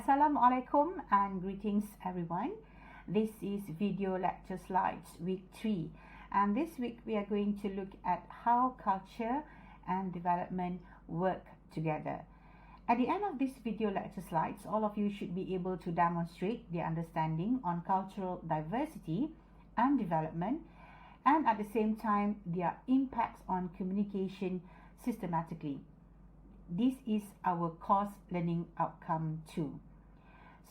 Assalamualaikum and greetings everyone. This is video lecture slides week 3, and this week we are going to look at how culture and development work together. At the end of this video lecture slides, all of you should be able to demonstrate their understanding on cultural diversity and development, and at the same time their impacts on communication systematically. This is our course learning outcome 2.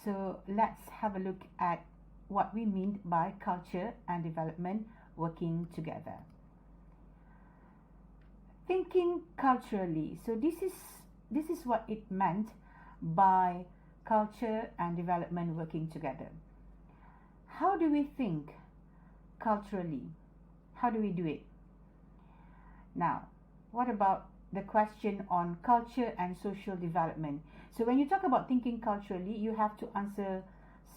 So let's have a look at what we mean by culture and development working together. Thinking culturally. So this is what it meant by culture and development working together. How do we think culturally? How do we do it? Now, what about the question on culture and social development? So when you talk about thinking culturally, you have to answer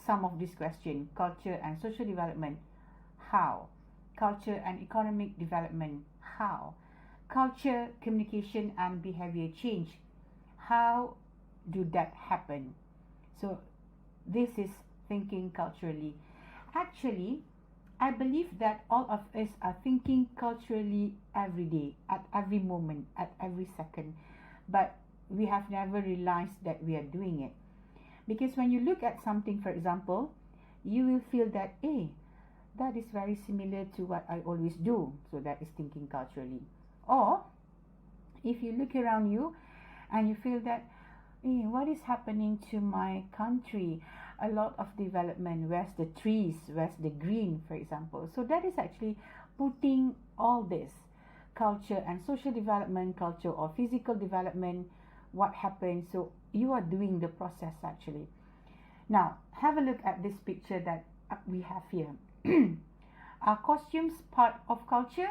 some of these questions. Culture and social development, how? Culture and economic development, how? Culture, communication and behavior change, how do that happen? So this is thinking culturally. Actually, I believe that all of us are thinking culturally every day, at every moment, at every second, but we have never realized that we are doing it. Because when you look at something, for example, you will feel that, hey, that is very similar to what I always do. So that is thinking culturally. Or if you look around you and you feel that, hey, what is happening to my country? A lot of development, where's the trees, where's the green, for example. So that is actually putting all this culture and social development, culture or physical development, what happens. So you are doing the process actually. Now have a look at this picture that we have here. Are costumes part of culture?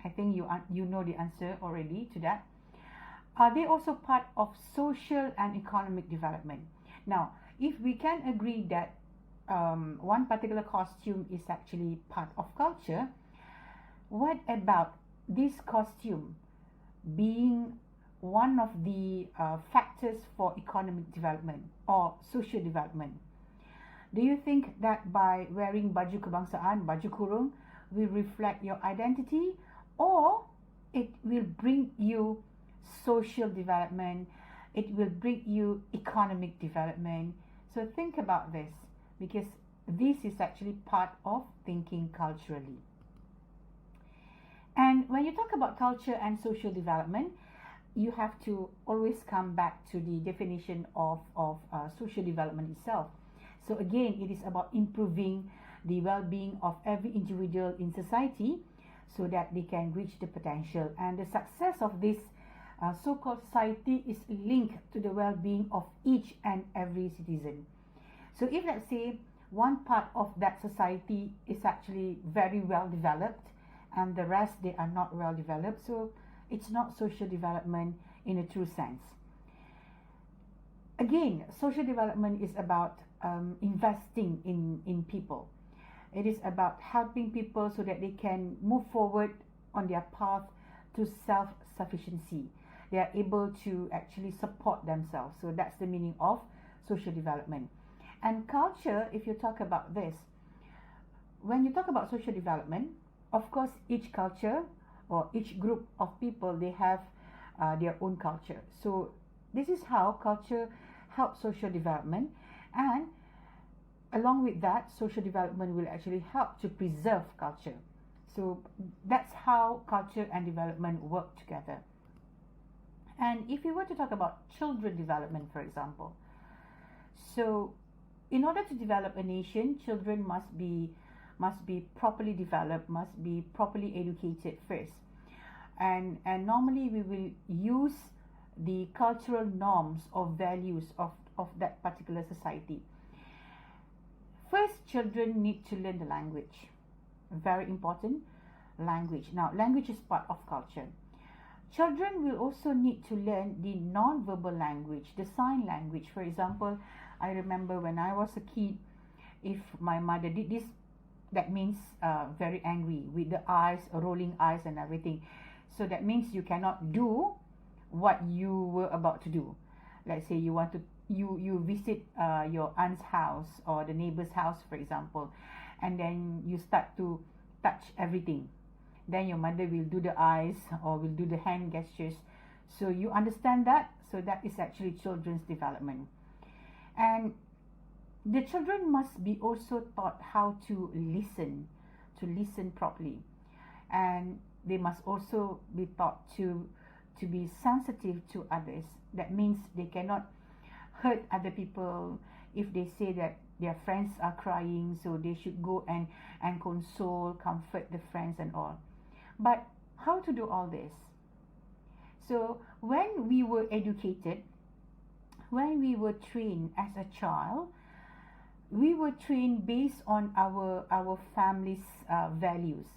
I think you know the answer already to that. Are they also part of social and economic development? Now, if we can agree that one particular costume is actually part of culture, what about this costume being one of the factors for economic development or social development? Do you think that by wearing baju kebangsaan, baju kurung, will reflect your identity, or it will bring you social development, it will bring you economic development? So think about this, because this is actually part of thinking culturally. And when you talk about culture and social development, you have to always come back to the definition of social development itself. So again, it is about improving the well-being of every individual in society so that they can reach the potential. And the success of this so-called society is linked to the well-being of each and every citizen. So if, let's say, one part of that society is actually very well developed and the rest, they are not well developed, so it's not social development in a true sense. Again, social development is about investing in people. It is about helping people so that they can move forward on their path to self-sufficiency. They are able to actually support themselves. So that's the meaning of social development. And culture, if you talk about this, when you talk about social development, of course, each culture or each group of people, they have their own culture. So this is how culture helps social development, and along with that, social development will actually help to preserve culture. So that's how culture and development work together. And if you were to talk about children development, for example, so in order to develop a nation, children must be properly developed, must be properly educated first. And normally we will use the cultural norms or values of that particular society. First, children need to learn the language. Very important, language. Now, language is part of culture. Children will also need to learn the non-verbal language, the sign language. For example, I remember when I was a kid, if my mother did this, that means very angry, with the eyes, rolling eyes and everything. So that means you cannot do what you were about to do. Let's say you want to you visit your aunt's house or the neighbor's house, for example, and then you start to touch everything. Then your mother will do the eyes or will do the hand gestures. So you understand that. So that is actually children's development. And the children must be also taught how to listen properly. And they must also be taught to be sensitive to others. That means they cannot hurt other people. If they say that their friends are crying, so they should go and console, comfort the friends and all. But how to do all this? So when we were educated, when we were trained as a child, we were trained based on our family's values.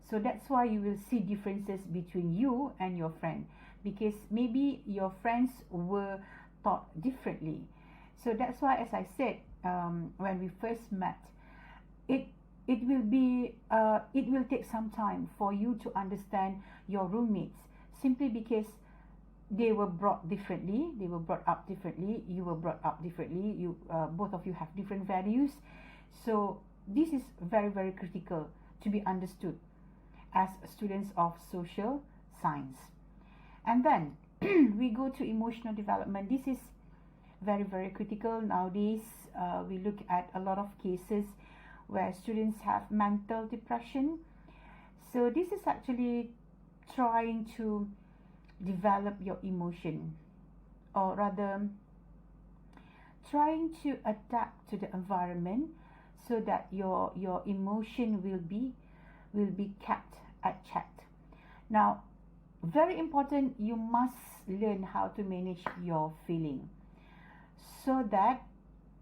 So that's why you will see differences between you and your friend, because maybe your friends were taught differently. So that's why, as I said, when we first met, it will take some time for you to understand your roommates, simply because they were brought differently, they were brought up differently, you were brought up differently, you both of you have different values. So this is very, very critical to be understood as students of social science. And then we go to emotional development. This is very, very critical nowadays. We look at a lot of cases where students have mental depression. So this is actually trying to develop your emotion, or rather trying to adapt to the environment so that your emotion will be kept at check. Now, very important, you must learn how to manage your feeling, so that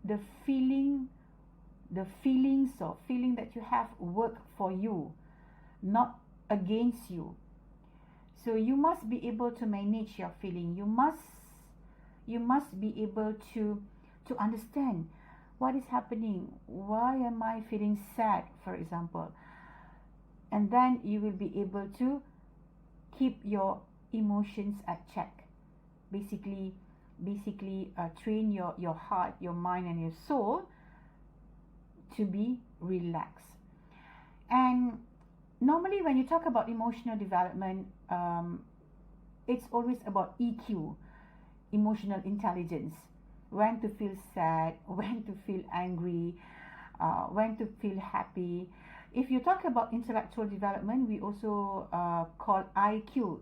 the feeling that you have work for you, not against you. So you must be able to manage your feeling. You must be able to understand what is happening. Why am I feeling sad, for example? And then you will be able to keep your emotions at check. Basically train your heart, your mind and your soul to be relaxed. And normally when you talk about emotional development, it's always about EQ, emotional intelligence. When to feel sad, when to feel angry, when to feel happy. If you talk about intellectual development, we also call IQ,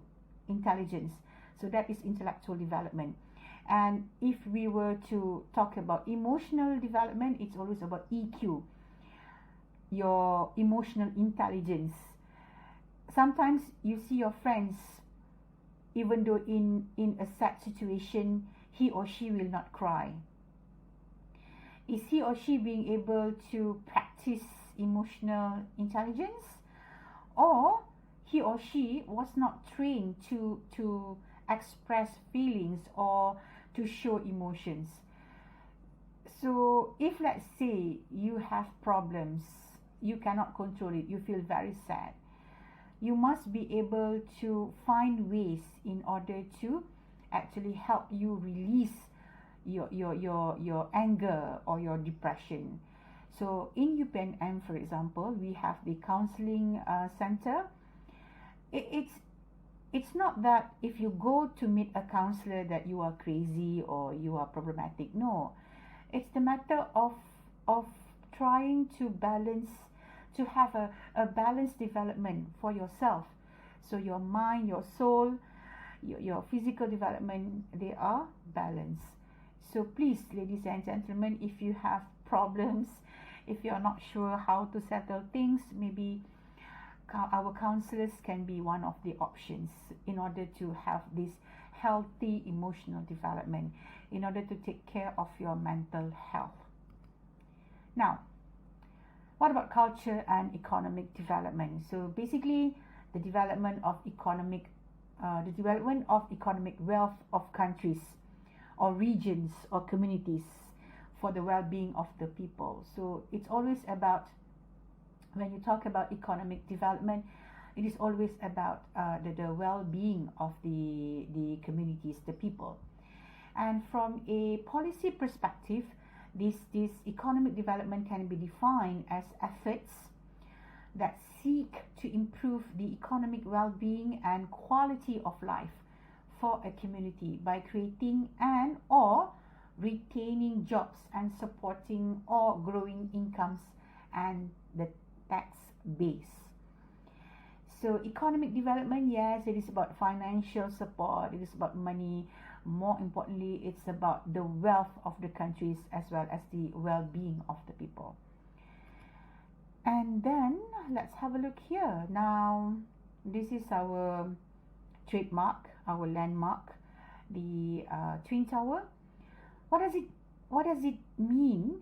intelligence. So that is intellectual development. And if we were to talk about emotional development, it's always about EQ, your emotional intelligence. Sometimes you see your friends, even though in a sad situation, he or she will not cry. Is he or she being able to practice emotional intelligence? Or he or she was not trained to express feelings or to show emotions. So if, let's say, you have problems, you cannot control it, you feel very sad, you must be able to find ways in order to actually help you release your anger or your depression. So in UPNM, for example, we have the counseling center. It's not that if you go to meet a counselor that you are crazy or you are problematic. No, it's the matter of trying to balance, to have a balanced development for yourself. So your mind, your soul, your physical development, they are balanced. So please, ladies and gentlemen, if you have problems, if you're not sure how to settle things, maybe our counselors can be one of the options in order to have this healthy emotional development, in order to take care of your mental health. Now, what about culture and economic development? So basically, the development of economic wealth of countries or regions or communities for the well-being of the people. So it's always about, when you talk about economic development, it is always about the well-being of the communities, the people. And from a policy perspective, this economic development can be defined as efforts that seek to improve the economic well-being and quality of life for a community by creating and or retaining jobs and supporting or growing incomes and the tax base. So economic development, yes, it is about financial support, it is about money. More importantly, it's about the wealth of the countries as well as the well-being of the people. And then let's have a look here. Now, this is our trademark, our landmark, the Twin Tower. What does it mean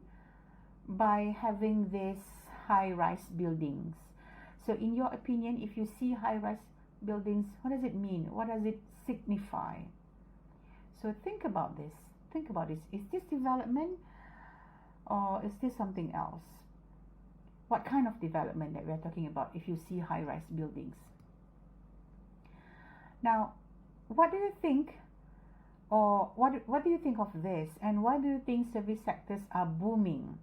by having this high-rise buildings? So in your opinion, if you see high-rise buildings, what does it mean? What does it signify? So think about this. Think about this. Is this development or is this something else? What kind of development that we are talking about if you see high-rise buildings? Now, what do you think, or what do you think of this, and why do you think service sectors are booming?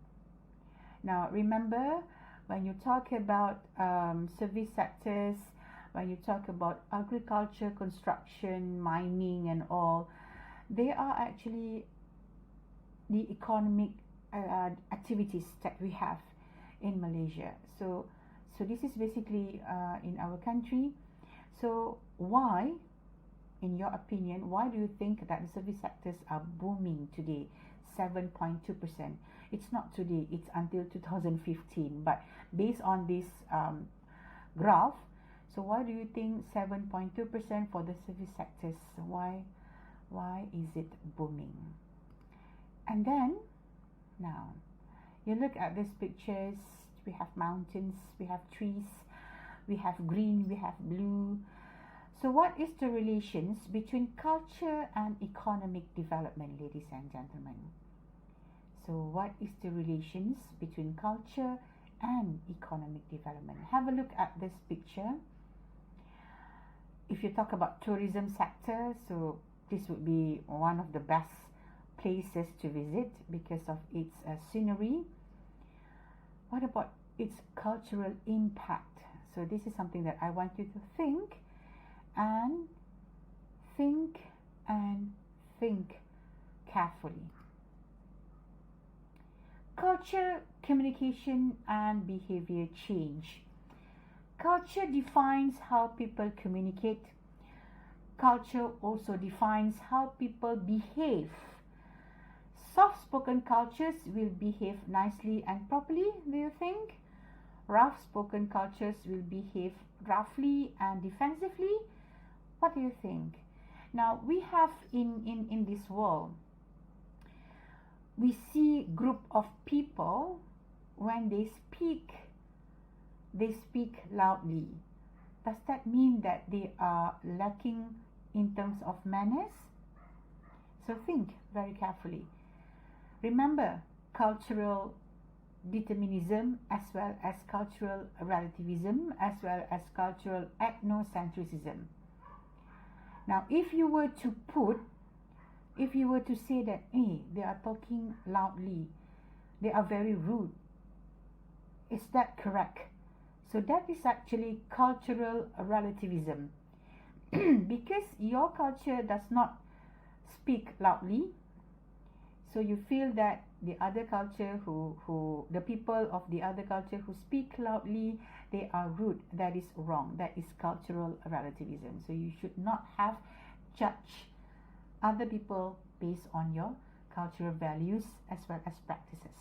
Now, remember, when you talk about service sectors, when you talk about agriculture, construction, mining and all, they are actually the economic activities that we have in Malaysia. So this is basically in our country. So why, in your opinion, why do you think that the service sectors are booming today? 7.2%. It's not today, it's until 2015. But based on this graph, so why do you think 7.2% for the service sectors? Why is it booming? And then, now, you look at these pictures, we have mountains, we have trees, we have green, we have blue. So what is the relations between culture and economic development, ladies and gentlemen? So what is the relations between culture and economic development? Have a look at this picture. If you talk about tourism sector, so this would be one of the best places to visit because of its scenery. What about its cultural impact? So this is something that I want you to think and think carefully. Culture, communication and behavior change. Culture defines how people communicate. Culture also defines how people behave. Soft-spoken cultures will behave nicely and properly, do you think? Rough-spoken cultures will behave roughly and defensively. What do you think? Now, we have in this world, we see group of people, when they speak loudly. Does that mean that they are lacking in terms of manners? So think very carefully. Remember, cultural determinism as well as cultural relativism as well as cultural ethnocentrism. Now, if you were to say that, hey, they are talking loudly, they are very rude, is that correct? So that is actually cultural relativism. Because your culture does not speak loudly, so you feel that the other culture the people of the other culture who speak loudly, they are rude. That is wrong. That is cultural relativism. So you should not have judged other people based on your cultural values as well as practices.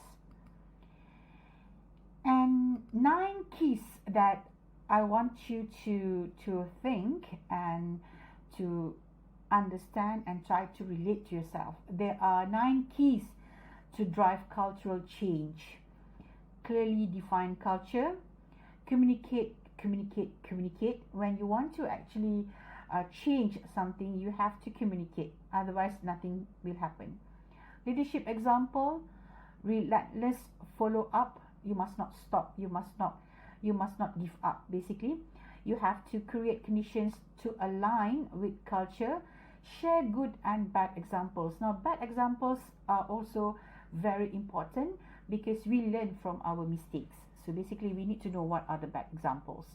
And 9 keys that I want you to think and to understand and try to relate to yourself. There are 9 keys to drive cultural change. Clearly define culture. Communicate. When you want to actually change something, you have to communicate. Otherwise, nothing will happen. Leadership example, relentless follow up. You must not stop. You must not give up. Basically, you have to create conditions to align with culture Share good and bad examples. Now, bad examples are also very important because we learn from our mistakes. So basically, we need to know what are the bad examples.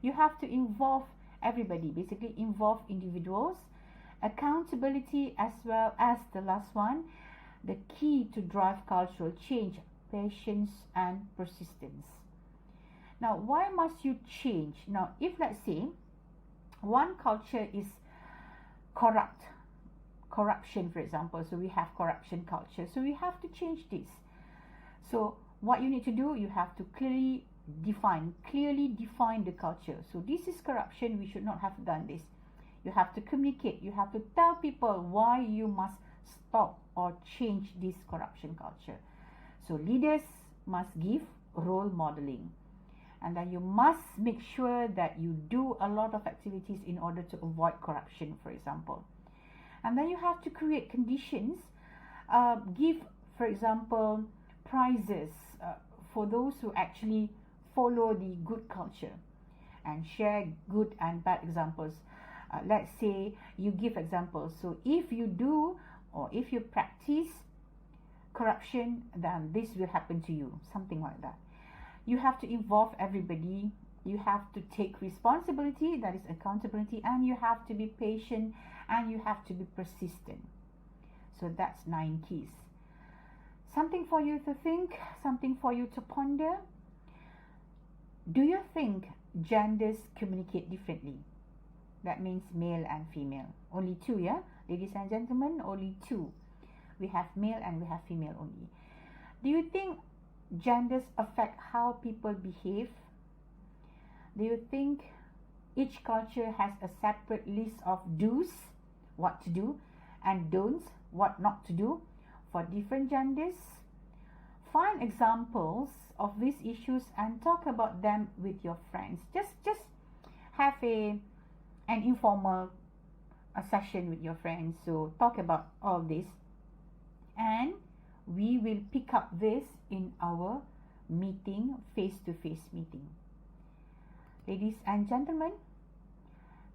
You have to involve everybody, basically involve individuals, accountability, as well as the last one, the key to drive cultural change, patience and persistence. Now, why must you change? Now, if let's say one culture is corruption, for example, so we have corruption culture, so we have to change this. So what you need to do, you have to clearly define the culture. So this is corruption, we should not have done this. You have to communicate, you have to tell people why you must stop or change this corruption culture. So leaders must give role modeling, and then you must make sure that you do a lot of activities in order to avoid corruption, for example. And then you have to create conditions, give, for example, prizes for those who actually follow the good culture, and share good and bad examples. Let's say you give examples. So if you do or if you practice corruption, then this will happen to you, something like that. You have to involve everybody. You have to take responsibility, that is accountability, and you have to be patient and you have to be persistent. So that's 9 keys. Something for you to think, something for you to ponder. Do you think genders communicate differently? That means male and female. Only 2, yeah? Ladies and gentlemen, only 2. We have male and we have female only. Do you think genders affect how people behave? Do you think each culture has a separate list of do's, what to do, and don'ts, what not to do, for different genders? Find examples of these issues and talk about them with your friends. Just have an informal session with your friends. So talk about all this, and we will pick up this in our meeting, face-to-face meeting. Ladies and gentlemen,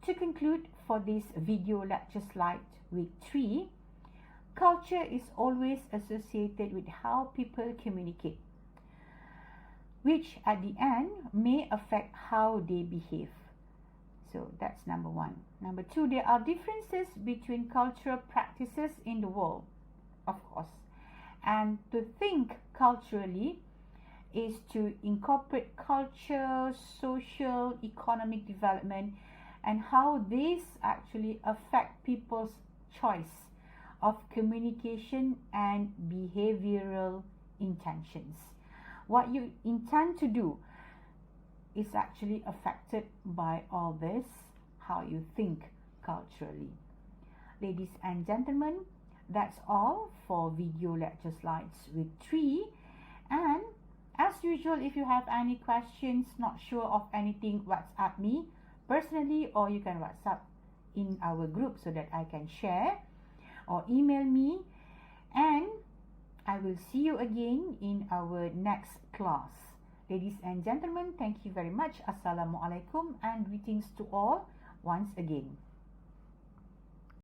to conclude for this video lecture slide week 3, culture is always associated with how people communicate, which at the end may affect how they behave. So that's number 1. Number 2, there are differences between cultural practices in the world, of course. And to think culturally is to incorporate culture, social, economic development, and how these actually affect people's choice of communication and behavioral intentions. What you intend to do is actually affected by all this, how you think culturally. Ladies and gentlemen, that's all for video lecture slides week 3. And as usual, if you have any questions, not sure of anything, WhatsApp me personally, or you can WhatsApp in our group so that I can share, or email me, and I will see you again in our next class. Ladies and gentlemen, thank you very much. Assalamualaikum and greetings to all once again.